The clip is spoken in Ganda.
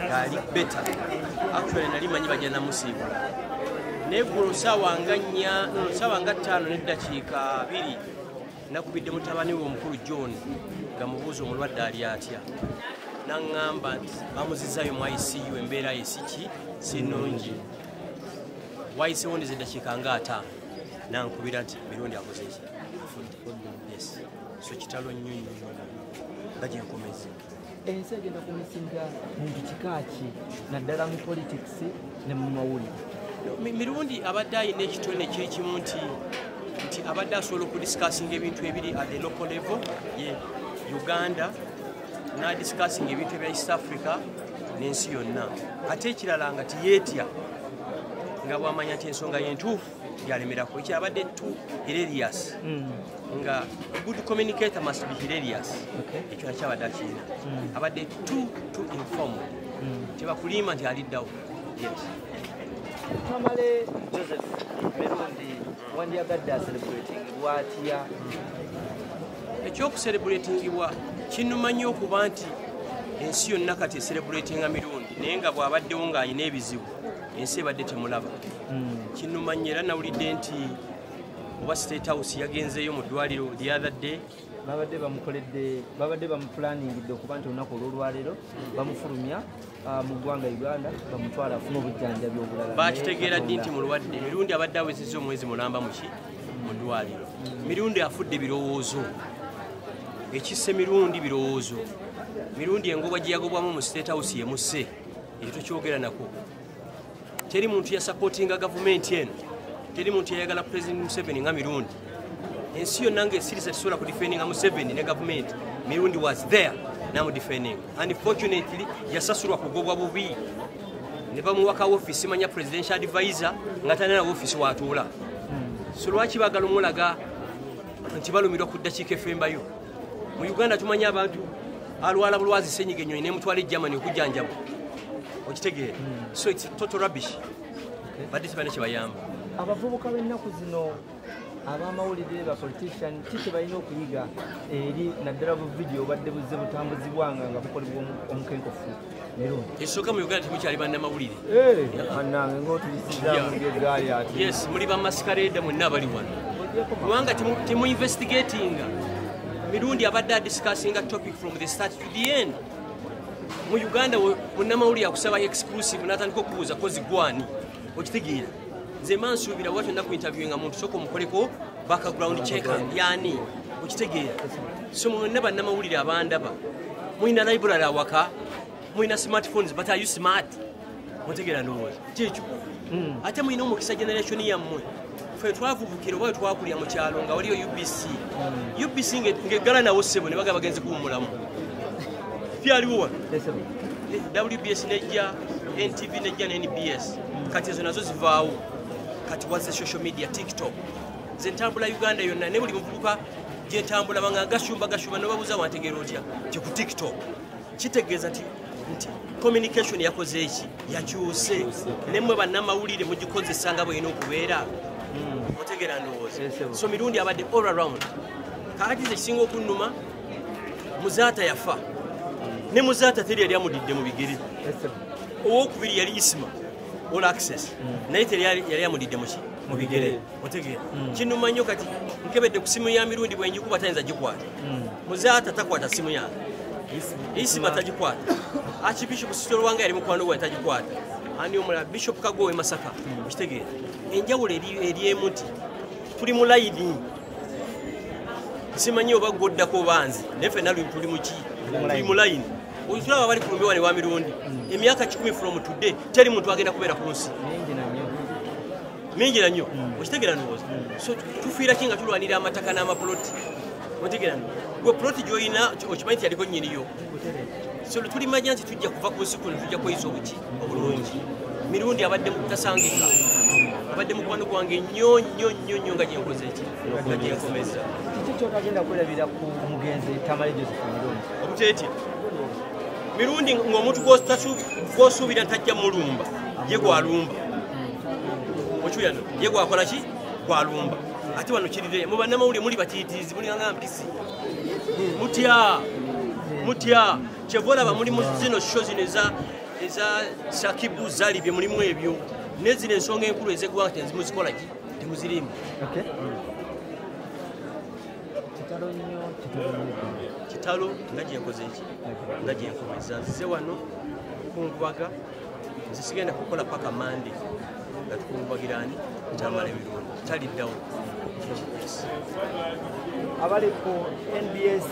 gali better actually nali manyi bajana musibula neggulo sawa nga 5 n'eddakiika 2 nakubidde mutabani we omukulu John nga mubuuza omulwadde ali atya naŋŋamba nti bamuzizayo mu ICU embeera esiki sinungi wayisewo ndize eddakiika nga 5 nankubira nti mirundi akoze eki yes so kitalo nnyo nga gyenkomeze ensi egenda kumisinga muntu kikaaki naddala mu politics ne mu mawulire mirundi abadde ayina ekitone kiri kimu nti abadde asobola okudiscussinga ebintu ebiri at the local level ye Uganda n'adiscussinga ebintu ebya East Africa n'ensi yonna ate ekirala nga tiyeetya nga bw'amanya nti ensonga y'entuufu yalemerako ekyabadde too hilarious nga good communicator must be hilarious ekyo nakyabadde akirina abadde too informal tebakulimba nti aliddawo yes Tamale Joseph Mirundi wandyagadde celebrating lwatya ekyokucelebratingibwa kinuma nnyo okuba nti ensi yonna kati celebratinga mirundi naye nga bw'abaddewo ng'ayina ebizibu ensi ebadde temulaba kinuma nnyo era nawulidde nti oba State House yagenzeeyo mu ddwaliro the other day babadde bamuplaningidde okuba nti olunaku olwolwaleero bamufulumya mu ggwanga Uganda bamutwala afuna obujjanjabi obulala bakitegeera ddi nti mulwadde mirundi abadde awezezza omwezi mulamba muki mu ddwaliro mirundi afudde birowoozo ekisse mirundi birowoozo mirundi engoba gye yagobwamu mu State House yemusse ekyo tokyogera nako teri muntu yasapootinga gavumenti eno teri muntu yayagala President Museveni nga mirundi ensi yonna ng'esirisa tesobola kudifendinga Museveni ne gavumenti mirundi was there namudifendinga unfortunately yasasulwa kugobwa bubi ne bamuwaka office manya presidential advisor nga tanena office watuula so lwaki bagala omulaga nti balumirwa ku ddakiika efembayo mu Uganda tumanya abantu alwala bulwazi senyiga ennyonyi nemutwala Germany okujjanjabwa okitegeera so it's total rubbish badde tebane kyebayamba abavubuka b'ennaku zino abamawulire ba politician kiki balina okuyiga eri naddala bu video badde buzze butambuzibwanga nga bukolebwa omukenkofu mirundi esooka mu Uganda temukyali bannamawulire annange ng'otuyisiza mu by'eggaali ati yes muli bamaskareda mwenna abali wano kubanga temu investigatinga mirundi abadde adiscussinga topic from the start to the end mu Uganda munnamawulire akusaba exclusive n'atandika okubuuza kozi gwani okitegeera nze mansuubira watyo nnaku interviewinga muntu sooka omukoleko background check yani okitegeera so mwenna bannamawulire abandaba mulina library awaka mulina smartphones but are you smart otegeera ndowooza kyekyo ate mulina omukisa generation yammwe ffe twavubukira oba twakulira mu kyalo nga waliyo UBC ng'eggala nawo ssebo ne baga bagenzi kuwummulamu fyaliwo wano WBS nejja NTV nejja ne NBS kati ezo nazo zivaawo kati wazze social media TikTok nze ntambula Uganda yonna ne buli muvubuka gye ntambula banga gashumba nobabuuza wantegeera otya nti ku TikTok kitegeeza nti communication yakoze eki yakyuse nemmwe bannamawulire mugikozesa nga bwena okubeera otegeera ndowooza so mirundi abadde all around kakati ze kisinga okunnuma muzaata yafa ne muzaata teri yali amudidde mu bigere owokubiri yali Isma all access naye teri yali amudidde mu bigere otegeera kinnuma nnyo kati nkebedde ku simu ya mirundi bwenjikuba tayinza gikwata muzaata takwata simu yange Isma tagikwata Archbishop Sitolo wange yali mukwano gwe tagikwata ani omulala Bishop Kagowe Masaka okitegeera enjawulo eri emu nti tuli mu layini simanyi oba gwoddako banzi naye ffenna tuli mu layini tulaba bali ku lumbe wano ewa mirundi emyaka 10 from today teri muntu agenda kubeera ku nsi mingi nnyo okitegeera ndowooza so tufiira ki nga tulwanira amataka n'amapuloti otegeera gwe puloti gy'olina okimanyi nti yaliko nnyiniyo so tulimanya nti tujja kuva ku nsi kuno tujja kweyisa obuki obulungi mirundi abadde mutasangika abadde mukwano gwange nnyo nga gyenkoze eki nga gyenkomeza kiki kyotagenda kwerabira ku mugenzi Tamale Joseph Mirundi obuteetya mirundi ng'omuntu gw'osuubira ntajja mulumba ye gwalumba okyuyano ye gwakola ki gwalumba ate wano kirire mu bannamawulire muli batiitiizi mulinganga mpisi mutya kyevolaba muli mu zino sho zino eza Sakibu zali bye mulimu ebyo nezine ensonga enkulu ezegwa tenzimu zikola ki temuzirimu. Okay. Kitalo ngaje nkoze iki ngaje nkomeza nzize wano kungubaga nzisigenda kukola paka Monday nga tukungubagirani tamale birundi tali dawo. Abali ku NBS